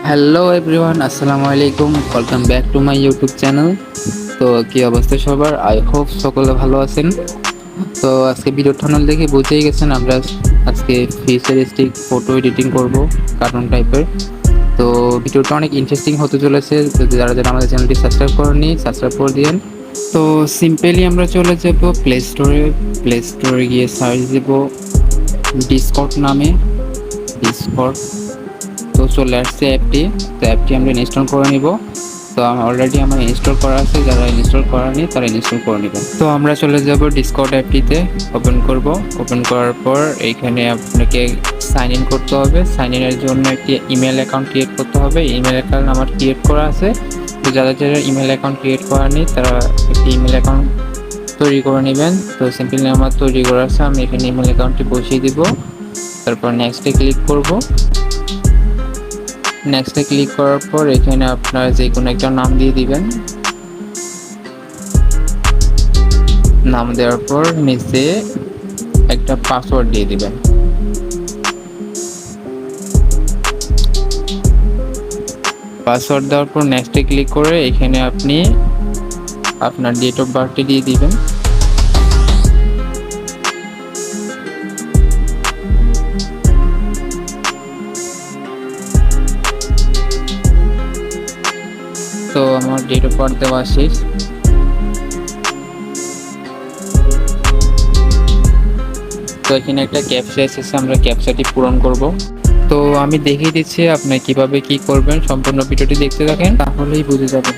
Hello everyone, আসসালামু আলাইকুম। Welcome back to my YouTube channel. তো কি অবস্থা সবার? আই হোপ সকলে ভালো আছেন। তো আজকে ভিডিও থাম্বনেল দেখে বুঝেই গেছেন আমরা আজকে ফিউচারিস্টিক ফটো এডিটিং করব, কার্টুন টাইপের। তো ভিডিওটা অনেক ইন্টারেস্টিং হতে চলেছে। যারা যারা আমাদের চ্যানেলটি সাবস্ক্রাইব করেননি, সাবস্ক্রাইব করে দিন। তো সিম্পলি আমরা চলে যাব প্লে স্টোরে গিয়ে সার্চ দেব ডিসকর্ড নামে, ডিসকর্ড। তো চলে আসছে অ্যাপটি। তো অ্যাপটি আমরা ইনস্টল করে নিব। তো অলরেডি আমার ইনস্টল করা আছে, যারা ইনস্টল করেনি তারা ইনস্টল করে নেবেন। তো আমরা চলে যাব ডিসকর্ড অ্যাপটিতে, ওপেন করব। ওপেন করার পর এইখানে আপনাকে সাইন ইন করতে হবে। সাইন ইনের জন্য একটি ইমেল অ্যাকাউন্ট ক্রিয়েট করতে হবে। ইমেল অ্যাকাউন্ট আমার ক্রিয়েট করা আছে। তো যারা যারা ইমেল অ্যাকাউন্ট ক্রিয়েট করেনি তারা একটি ইমেল অ্যাকাউন্ট তৈরি করে নেবেন। তো সিম্পলি আমার তৈরি করা আছে, আমি এখানে ইমেল অ্যাকাউন্টটি বসিয়ে দিব। তারপর নেক্সটে ক্লিক করব। নেক্সটে ক্লিক করার পর এখানে আপনারা যে কোনো একটা নাম দিয়ে দিবেন। নাম দেওয়ার পর নিচে একটা পাসওয়ার্ড দিয়ে দিবেন। পাসওয়ার্ড দেওয়ার পর নেক্সটে ক্লিক করে এখানে আপনি আপনার ডেট অফ বার্থটি দিয়ে দিবেন। তো আমার ডেট অফ বার্থ দেওয়া শেষ। তো এখানে একটা ক্যাপচা এসেছে, আমরা ক্যাপচাটি পূরণ করব। তো আমি দেখিয়ে দিচ্ছি আপনি কিভাবে কি করবেন। সম্পূর্ণ ভিডিওটি দেখতে থাকেন, তাহলেই বুঝে যাবেন।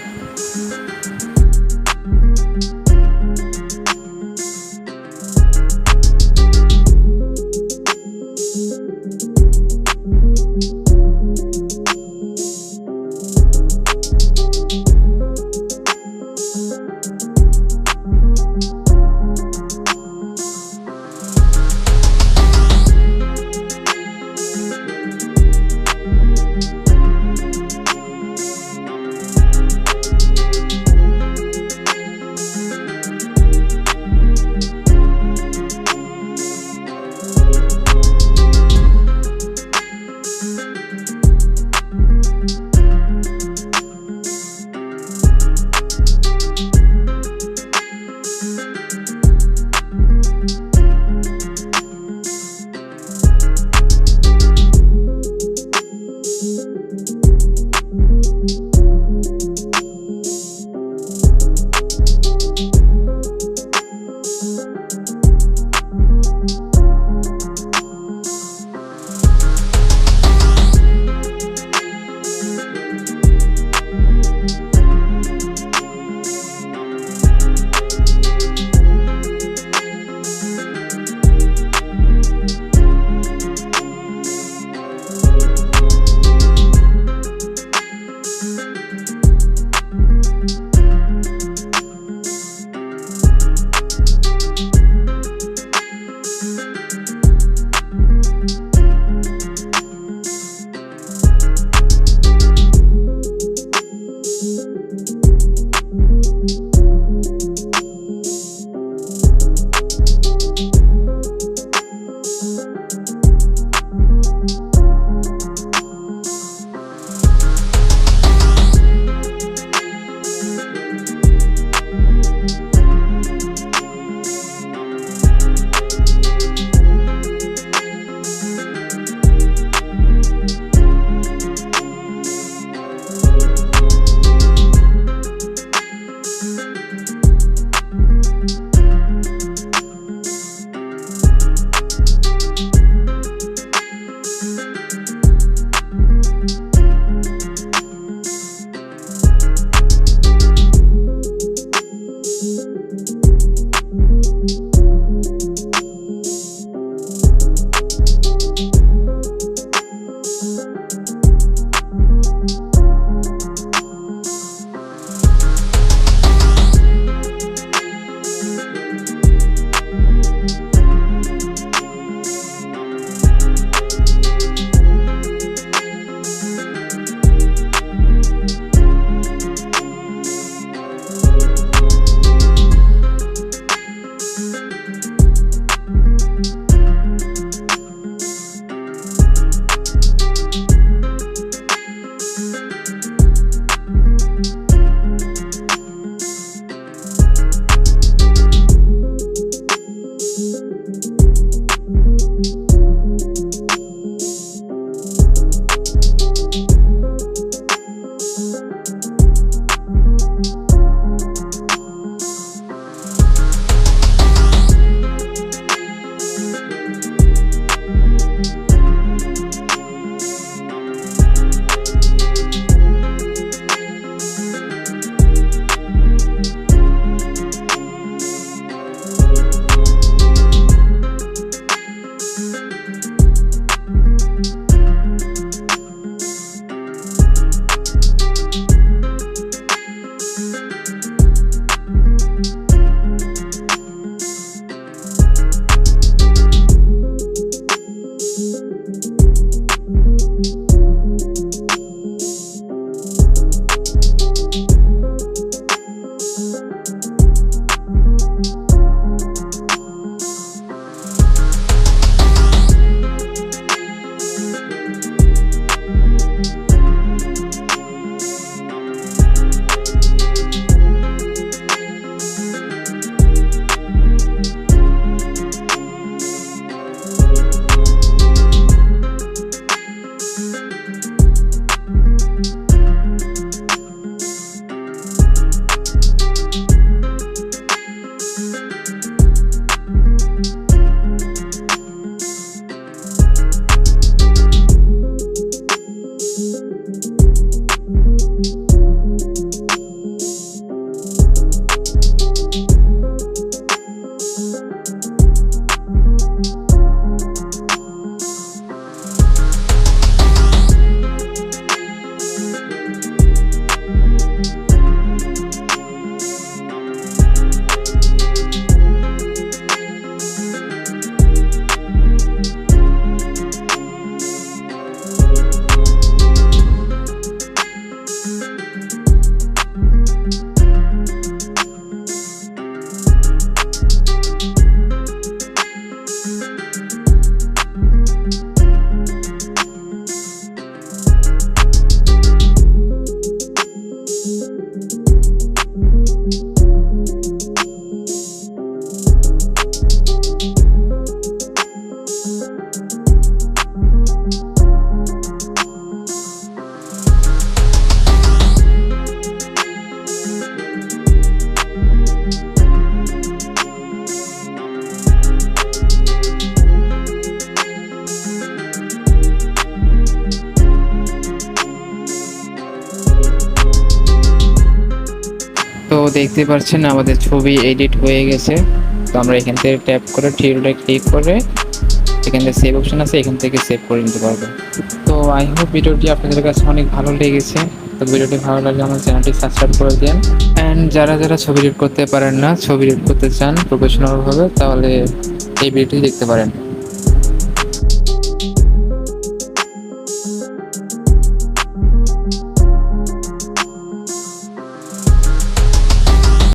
তো দেখতে পাচ্ছেন আমাদের ছবি এডিট হয়ে গেছে। তো আমরা এখান থেকে ট্যাপ করে থ্রি ক্লিক করে এখান থেকে সেভ অপশন আছে, এখান থেকে সেভ করে নিতে পারবো। তো আই হোপ ভিডিওটি আপনাদের কাছে অনেক ভালো লেগেছে। তো ভিডিওটি ভালো লাগলে আমার চ্যানেলটি সাবস্ক্রাইব করে দেন। অ্যান্ড যারা ছবি এডিট করতে পারেন না, ছবি এডিট করতে চান প্রফেশনালভাবে, তাহলে এই ভিডিওটি দেখতে পারেন।